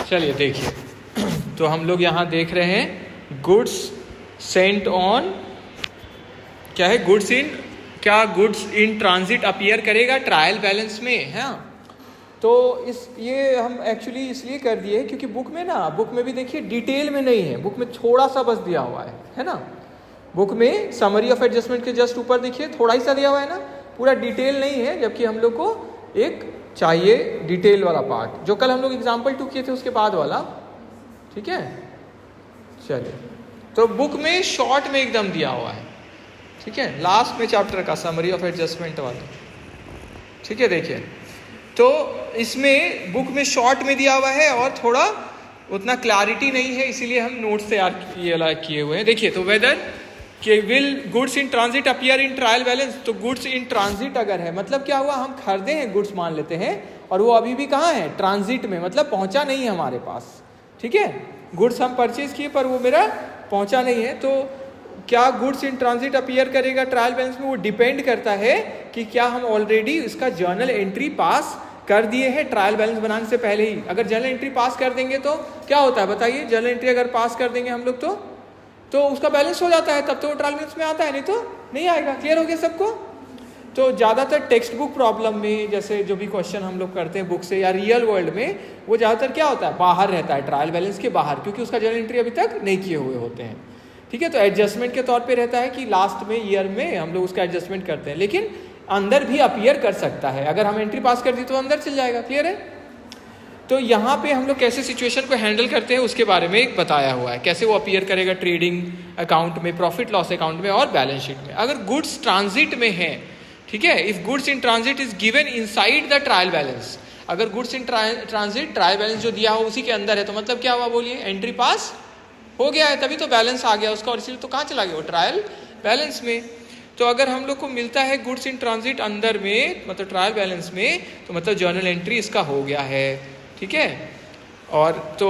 चलिए देखिए, तो हम लोग यहाँ देख रहे हैं गुड्स सेंट ऑन, क्या है गुड्स इन, क्या गुड्स इन ट्रांजिट अपीयर करेगा ट्रायल बैलेंस में, है। तो ये हम एक्चुअली इसलिए कर दिए क्योंकि बुक में भी देखिए डिटेल में नहीं है, बुक में थोड़ा सा बस दिया हुआ है ना। बुक में समरी ऑफ एडजस्टमेंट के जस्ट ऊपर देखिए थोड़ा ही सा दिया हुआ है ना, पूरा डिटेल नहीं है, जबकि हम लोग को एक चाहिए डिटेल वाला पार्ट, जो कल हम लोग एग्जाम्पल 2 किए थे उसके बाद वाला, ठीक है। चलिए, तो बुक में शॉर्ट में एकदम दिया हुआ है, ठीक है, लास्ट में चैप्टर का समरी ऑफ एडजस्टमेंट वाला, ठीक है। देखिए, तो इसमें बुक में शॉर्ट में दिया हुआ है और थोड़ा उतना क्लैरिटी नहीं है, इसीलिए हम नोट्स तैयार किए हुए हैं। देखिए, तो वेदर कि will goods in transit appear in trial balance, तो गुड्स इन ट्रांजिट अगर है मतलब क्या हुआ, हम खरीदे हैं गुड्स मान लेते हैं और वो अभी भी कहाँ है, ट्रांजिट में, मतलब पहुंचा नहीं है हमारे पास, ठीक है। गुड्स हम परचेज किए पर वो मेरा पहुंचा नहीं है, तो क्या गुड्स इन ट्रांजिट अपीयर करेगा ट्रायल बैलेंस में, वो डिपेंड करता है कि क्या हम ऑलरेडी इसका जर्नल एंट्री पास कर दिए हैं ट्रायल बैलेंस बनाने से पहले ही। अगर जर्नल एंट्री पास कर देंगे तो क्या होता है बताइए, जर्नल एंट्री अगर पास कर देंगे हम लोग तो उसका बैलेंस हो जाता है, तब तो वो ट्रायल बैलेंस में आता है, नहीं तो नहीं आएगा। क्लियर हो गया सबको। तो ज़्यादातर टेक्स्ट बुक प्रॉब्लम में जैसे जो भी क्वेश्चन हम लोग करते हैं बुक से या रियल वर्ल्ड में, वो ज़्यादातर क्या होता है, बाहर रहता है, ट्रायल बैलेंस के बाहर, क्योंकि उसका जर्नल एंट्री अभी तक नहीं किए हुए होते हैं, ठीक है। तो एडजस्टमेंट के तौर पे रहता है कि लास्ट में ईयर में हम लोग उसका एडजस्टमेंट करते हैं, लेकिन अंदर भी अपीयर कर सकता है, अगर हम एंट्री पास कर दी तो अंदर चल जाएगा। क्लियर है। तो यहाँ पे हम लोग कैसे सिचुएशन को हैंडल करते हैं उसके बारे में बताया हुआ है, कैसे वो अपीयर करेगा ट्रेडिंग अकाउंट में, प्रॉफिट लॉस अकाउंट में और बैलेंस शीट में। अगर गुड्स ट्रांजिट में है, ठीक है, if goods in transit is given inside the trial balance, अगर goods in transit trial balance जो दिया हो उसी के अंदर है, तो मतलब क्या हुआ बोलिए, एंट्री पास हो गया है, तभी तो बैलेंस आ गया उसका, और इसलिए तो कहाँ चला गया वो ट्रायल बैलेंस में। तो अगर हम लोग को मिलता है गुड्स इन ट्रांजिट अंदर में, मतलब ट्रायल बैलेंस में, तो मतलब जर्नल एंट्री इसका हो गया है, ठीक है। और तो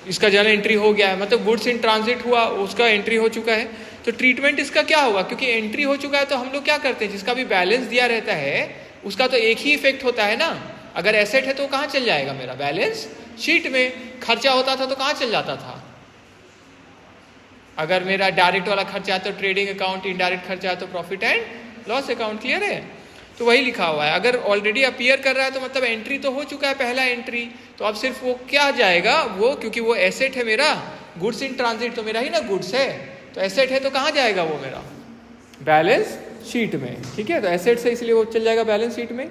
इसका जर्नल एंट्री हो गया है, मतलब गुड्स इन ट्रांजिट हुआ, उसका एंट्री हो चुका है। तो ट्रीटमेंट इसका क्या होगा, क्योंकि एंट्री हो चुका है तो हम लोग क्या करते हैं, जिसका भी बैलेंस दिया रहता है उसका तो एक ही इफेक्ट होता है ना। अगर एसेट है तो कहाँ चल जाएगा मेरा, बैलेंस शीट में। खर्चा होता था तो कहाँ चल जाता था, अगर मेरा डायरेक्ट वाला खर्चा है तो ट्रेडिंग अकाउंट, इनडायरेक्ट खर्चा है तो profit and loss account. Clear है। तो वही लिखा हुआ है, अगर ऑलरेडी अपीयर कर रहा है तो मतलब एंट्री तो हो चुका है, पहला एंट्री, तो अब सिर्फ वो क्या जाएगा, वो क्योंकि वो एसेट है मेरा, गुड्स इन ट्रांजिट तो मेरा ही ना गुड्स है, तो एसेट है तो कहाँ जाएगा वो मेरा, बैलेंस शीट में, ठीक है। तो एसेट से इसलिए वो चल जाएगा बैलेंस शीट में।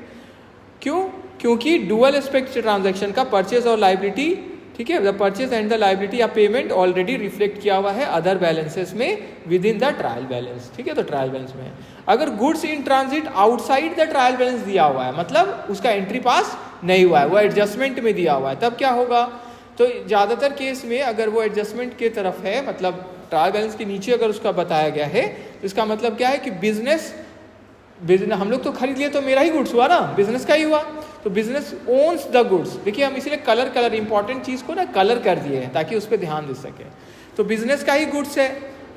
क्यों, क्योंकि डुअल एस्पेक्ट ट्रांजैक्शन का परचेज और लायबिलिटी, ठीक है, the purchase and the liability या पेमेंट ऑलरेडी रिफ्लेक्ट किया हुआ है अदर बैलेंसेस में with in the trial balance, ठीक है। तो ट्रायल बैलेंस में अगर goods in transit outside the trial balance दिया हुआ है, मतलब उसका एंट्री पास नहीं हुआ है, वो एडजस्टमेंट में दिया हुआ है, तब क्या होगा। तो ज़्यादातर केस में अगर वो एडजस्टमेंट के तरफ है, मतलब ट्रायल बैलेंस के नीचे अगर उसका बताया गया है, तो इसका मतलब क्या है कि बिजनेस हम लोग तो खरीद लिए तो मेरा ही गुड्स हुआ ना, बिजनेस का ही हुआ, तो बिजनेस ओन्स द गुड्स। देखिए हम इसलिए कलर इंपॉर्टेंट चीज़ को ना कलर कर दिए हैं ताकि उस पर ध्यान दे सके। तो बिजनेस का ही गुड्स है,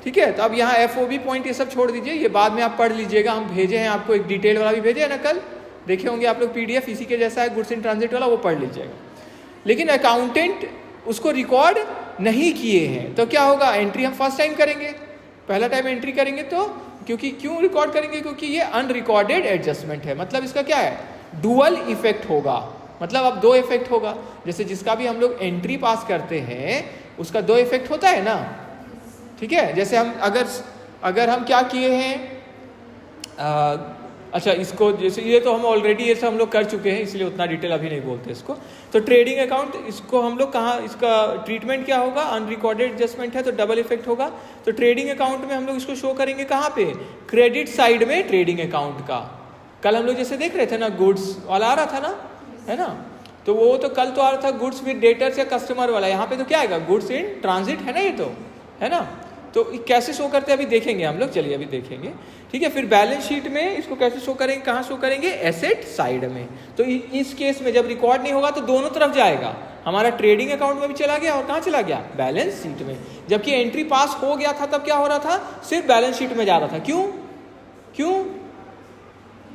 ठीक है। तो अब यहाँ FOB पॉइंट ये सब छोड़ दीजिए, ये बाद में आप पढ़ लीजिएगा, हम भेजे हैं आपको, एक डिटेल वाला भी भेजे है ना, कल देखे होंगे आप लोग PDF इसी के जैसा है, गुड्स इन ट्रांजिट वाला, वो पढ़ लीजिएगा। लेकिन अकाउंटेंट उसको रिकॉर्ड नहीं किए हैं, तो क्या होगा, एंट्री हम फर्स्ट टाइम करेंगे, पहला टाइम एंट्री करेंगे, तो क्यों रिकॉर्ड करेंगे, क्योंकि ये अनरिकॉर्डेड एडजस्टमेंट है, मतलब इसका क्या है, डुअल इफेक्ट होगा, मतलब अब 2 इफेक्ट होगा। जैसे जिसका भी हम लोग एंट्री पास करते हैं उसका 2 इफेक्ट होता है ना, ठीक है। जैसे हम अगर हम क्या किए हैं, अच्छा इसको जैसे ये तो हम ऑलरेडी ये सब हम लोग कर चुके हैं, इसलिए उतना डिटेल अभी नहीं बोलते इसको। तो ट्रेडिंग अकाउंट, इसको हम लोग कहाँ, इसका ट्रीटमेंट क्या होगा, अनरिकॉर्डेड एडजस्टमेंट है तो डबल इफेक्ट होगा। तो ट्रेडिंग अकाउंट में हम लोग इसको शो करेंगे कहाँ पे, क्रेडिट साइड में ट्रेडिंग अकाउंट का। कल हम लोग जैसे देख रहे थे ना, गुड्स वाला आ रहा था ना, है ना, तो वो तो कल तो आ रहा था गुड्स विद डेटर्स या कस्टमर वाला, यहाँ पे तो क्या आएगा, गुड्स इन ट्रांजिट है ना, ये तो है ना। तो कैसे शो करते हैं अभी देखेंगे हम लोग, चलिए अभी देखेंगे, ठीक है। फिर बैलेंस शीट में इसको कैसे शो करेंगे, कहाँ शो करेंगे, एसेट साइड में। तो इस केस में जब रिकॉर्ड नहीं होगा तो दोनों तरफ जाएगा, हमारा ट्रेडिंग अकाउंट में भी चला गया और कहाँ चला गया, बैलेंस शीट में। जबकि एंट्री पास हो गया था तब क्या हो रहा था, सिर्फ बैलेंस शीट में जा रहा था। क्यों,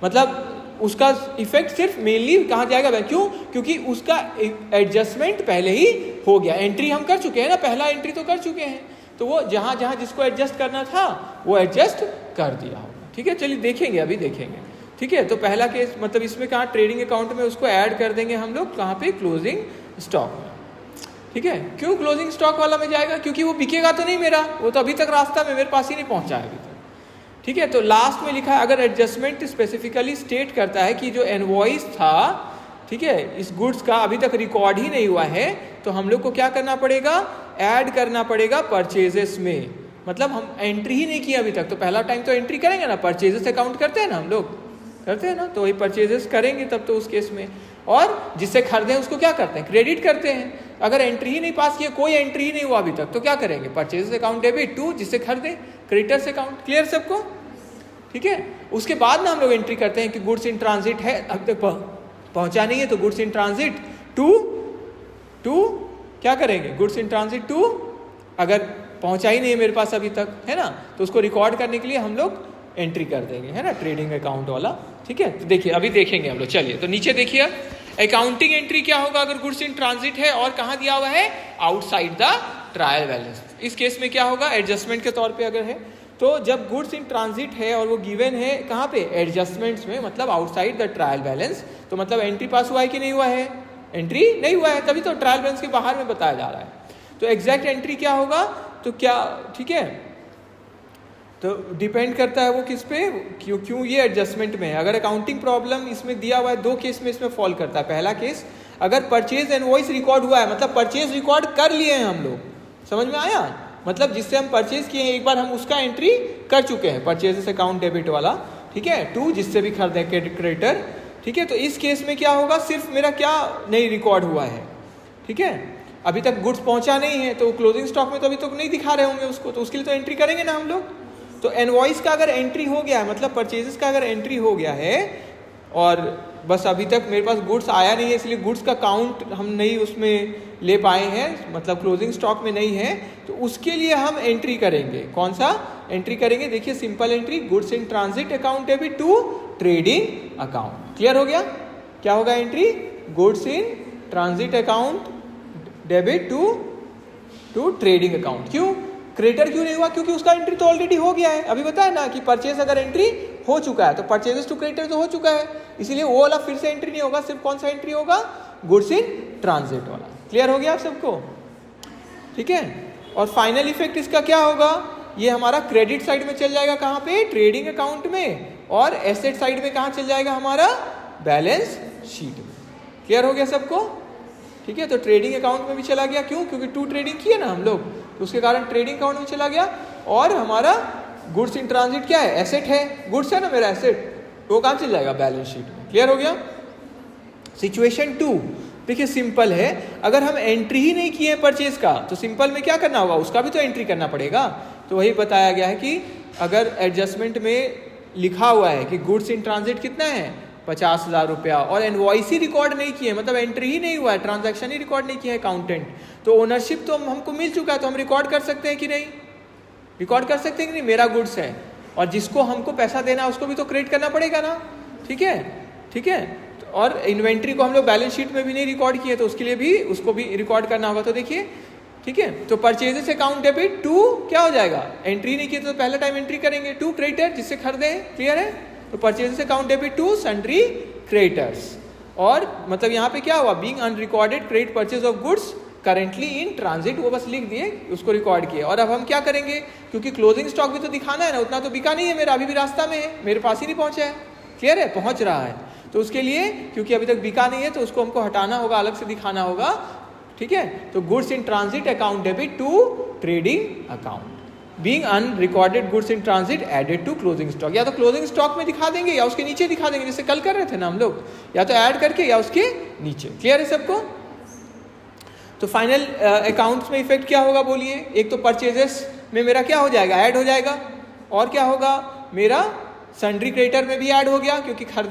मतलब उसका इफेक्ट सिर्फ मेनली कहाँ जाएगा, क्यों? क्योंकि उसका एडजस्टमेंट पहले ही हो गया, एंट्री हम कर चुके हैं ना, पहला एंट्री तो कर चुके हैं, तो वो जहाँ जहाँ जिसको एडजस्ट करना था वो एडजस्ट कर दिया होगा। ठीक है, चलिए देखेंगे, अभी देखेंगे। ठीक है, तो पहला केस मतलब इसमें कहाँ ट्रेडिंग अकाउंट में उसको ऐड कर देंगे हम लोग, कहाँ पे? क्लोजिंग स्टॉक में। ठीक है, क्यों क्लोजिंग स्टॉक वाला में जाएगा? क्योंकि वो बिकेगा तो नहीं मेरा, वो तो अभी तक रास्ता में मेरे पास ही नहीं पहुंचा है अभी तक। ठीक है, तो लास्ट में लिखा है अगर एडजस्टमेंट स्पेसिफिकली स्टेट करता है कि जो इनवॉइस था, ठीक है, इस गुड्स का अभी तक रिकॉर्ड ही नहीं हुआ है, तो हम लोग को क्या करना पड़ेगा? ऐड करना पड़ेगा परचेजेस में। मतलब हम एंट्री ही नहीं किया अभी तक, तो पहला टाइम तो एंट्री करेंगे ना, परचेजेस अकाउंट करते हैं ना हम लोग, करते हैं ना, तो वही परचेजेस करेंगे तब तो उस केस में। और जिससे खरीदे उसको क्या करते हैं? क्रेडिट करते हैं। अगर एंट्री ही नहीं पास किया, कोई एंट्री ही नहीं हुआ अभी तक, तो क्या करेंगे? परचेजेस अकाउंट डेबिट टू जिससे खरीदे, क्रेडिटर्स अकाउंट। क्लियर सबको? ठीक है, उसके बाद ना हम लोग एंट्री करते हैं कि गुड्स इन ट्रांजिट है, अब तक पहुंचा नहीं है, तो गुड्स इन ट्रांजिट टू क्या करेंगे? गुड्स इन ट्रांजिट टू, अगर पहुंचा ही नहीं है मेरे पास अभी तक, है ना, तो उसको रिकॉर्ड करने के लिए हम लोग एंट्री कर देंगे, है ना, ट्रेडिंग अकाउंट वाला। ठीक है, तो देखिए अभी देखेंगे हम लोग। चलिए, तो नीचे देखिए अकाउंटिंग एंट्री क्या होगा अगर गुड्स इन ट्रांजिट है और कहाँ दिया हुआ है? Outside the trial balance. इस केस में क्या होगा? एडजस्टमेंट के तौर पे अगर है, तो जब गुड्स इन ट्रांजिट है और वो गिवन है कहाँ पे? एडजस्टमेंट्स में, मतलब आउटसाइड द ट्रायल बैलेंस, तो मतलब एंट्री पास हुआ है कि नहीं हुआ है? एंट्री नहीं हुआ है, तभी तो ट्रायल बैलेंस के बाहर में बताया जा रहा है। तो एग्जैक्ट एंट्री क्या होगा? तो क्या, ठीक है, तो डिपेंड करता है वो किस पे, क्यों ये एडजस्टमेंट में है। अगर अकाउंटिंग प्रॉब्लम इसमें दिया हुआ है, दो केस में इसमें फॉल करता है। पहला केस, अगर परचेज इनवॉइस रिकॉर्ड हुआ है, मतलब परचेज रिकॉर्ड कर लिए हैं हम लोग, समझ में आया? मतलब जिससे हम परचेज किए हैं एक बार, हम उसका एंट्री कर चुके हैं, परचेजेस अकाउंट डेबिट वाला। ठीक है, टू जिससे भी खरीदे, क्रेडिटर। ठीक है, तो इस केस में क्या होगा? सिर्फ मेरा क्या नहीं रिकॉर्ड हुआ है? ठीक है, अभी तक गुड्स पहुंचा नहीं है, तो क्लोजिंग स्टॉक में तो अभी तक नहीं दिखा रहे होंगे उसको, तो उसके लिए तो एंट्री करेंगे ना हम लोग। तो इनवॉइस का अगर एंट्री हो गया है, मतलब परचेजेस का अगर एंट्री हो गया है और बस अभी तक मेरे पास गुड्स आया नहीं है, इसलिए गुड्स का काउंट हम नहीं उसमें ले पाए हैं, मतलब क्लोजिंग स्टॉक में नहीं है, तो उसके लिए हम एंट्री करेंगे। कौन सा एंट्री करेंगे? देखिए simple entry, goods in transit account debit to trading account. Clear हो गया? क्या होगा entry? Goods in transit account debit to trading account. क्यों? क्रेडिटर क्यों नहीं हुआ? क्योंकि उसका एंट्री तो ऑलरेडी हो गया है। अभी बताया ना कि परचेज अगर एंट्री हो चुका है तो परचेजेस टू क्रेडिटर तो हो चुका है, इसीलिए वो वाला फिर से एंट्री नहीं होगा। सिर्फ कौन सा एंट्री होगा? गुड्स इन ट्रांजिट वाला। क्लियर हो गया आप सबको? ठीक है, और फाइनल इफेक्ट इसका क्या होगा? ये हमारा क्रेडिट साइड में चल जाएगा, कहाँ पे? ट्रेडिंग अकाउंट में, और एसेट साइड में कहाँ चल जाएगा? हमारा बैलेंस शीट में। क्लियर हो गया सबको? ठीक है, तो ट्रेडिंग अकाउंट में भी चला गया। क्यों? क्योंकि टू ट्रेडिंग किए ना हम लोग, तो उसके कारण ट्रेडिंग अकाउंट में चला गया। और हमारा गुड्स इन ट्रांजिट क्या है? एसेट है, गुड्स है ना मेरा एसेट, वो कहाँ चल जाएगा? बैलेंस शीट में। क्लियर हो गया? सिचुएशन 2 देखिए सिंपल है, अगर हम एंट्री ही नहीं किए परचेज का तो सिंपल में क्या करना होगा? उसका भी तो एंट्री करना पड़ेगा। तो वही बताया गया है कि अगर एडजस्टमेंट में लिखा हुआ है कि गुड्स इन ट्रांजिट कितना है? 50,000 रुपया, और इनवॉइस ही रिकॉर्ड नहीं किए, मतलब एंट्री ही नहीं हुआ है, ट्रांजैक्शन ही रिकॉर्ड नहीं किया है अकाउंटेंट, तो ओनरशिप तो हमको मिल चुका है, तो हम रिकॉर्ड कर सकते हैं कि नहीं? रिकॉर्ड कर सकते हैं कि नहीं? मेरा गुड्स है और जिसको हमको पैसा देना है उसको भी तो क्रेडिट करना पड़ेगा ना। ठीक है, ठीक है, और इन्वेंट्री को हम लोग बैलेंस शीट में भी नहीं रिकॉर्ड किए, तो उसके लिए भी उसको भी रिकॉर्ड करना होगा। तो देखिए, ठीक है, तो परचेजेस अकाउंट डेबिट टू क्या हो जाएगा? एंट्री नहीं किए तो पहला टाइम एंट्री करेंगे, टू क्रेडिटर जिससे खरीदे। क्लियर है? तो purchases account debit to sundry creditors, और मतलब यहाँ पे क्या हुआ? Being unrecorded credit purchase of goods currently in transit, वो बस लिख दिए, उसको रिकॉर्ड किए। और अब हम क्या करेंगे? क्योंकि क्लोजिंग स्टॉक भी तो दिखाना है ना, उतना तो बिका नहीं है मेरा, अभी भी रास्ता में है, मेरे पास ही नहीं पहुंचा है। क्लियर है? पहुंच रहा है, तो उसके लिए क्योंकि अभी तक बिका नहीं है तो उसको हमको हटाना होगा, अलग से दिखाना होगा। ठीक है, तो goods in transit account debit to trading account, being unrecorded goods in transit added to closing stock. या तो क्लोजिंग स्टॉक में दिखा देंगे या उसके नीचे दिखा देंगे, जैसे कल कर रहे थे ना हम लोग, या तो ऐड करके या उसके नीचे। क्लियर है सबको? तो फाइनल अकाउंट्स में इफेक्ट क्या होगा बोलिए? एक तो परचेजेस में मेरा क्या हो जाएगा? ऐड हो जाएगा, और क्या होगा? मेरा सन्ड्री क्रेडिटर में भी ऐड हो गया क्योंकि खरीदे